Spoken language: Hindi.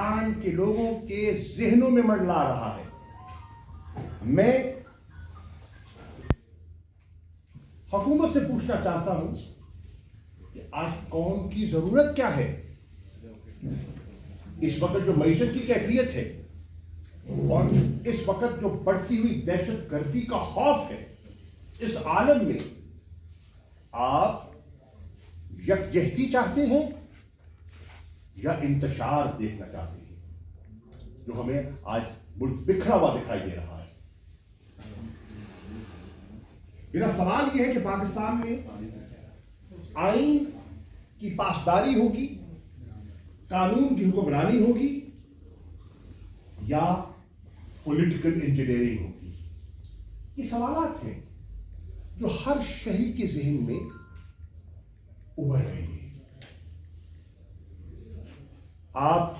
पाकिस्तान के लोगों के जहनों में मंडला रहा है। मैं हुकूमत से पूछना चाहता हूं कि आज कौम की जरूरत क्या है। इस वक्त जो मईशत की कैफियत है और इस वक्त जो बढ़ती हुई दहशत गर्दी का खौफ है, इस आलम में आप यकजहती चाहते हैं या इंतशार देखना चाहते हैं, जो हमें आज मुल्क बिखरा हुआ दिखाई दे रहा है। मेरा सवाल यह है कि पाकिस्तान में आईन की पासदारी होगी, कानून की हुक्मरानी होगी या पॉलिटिकल इंजीनियरिंग होगी। ये सवालात हैं जो हर शहरी के जहन में उभर रही है। आप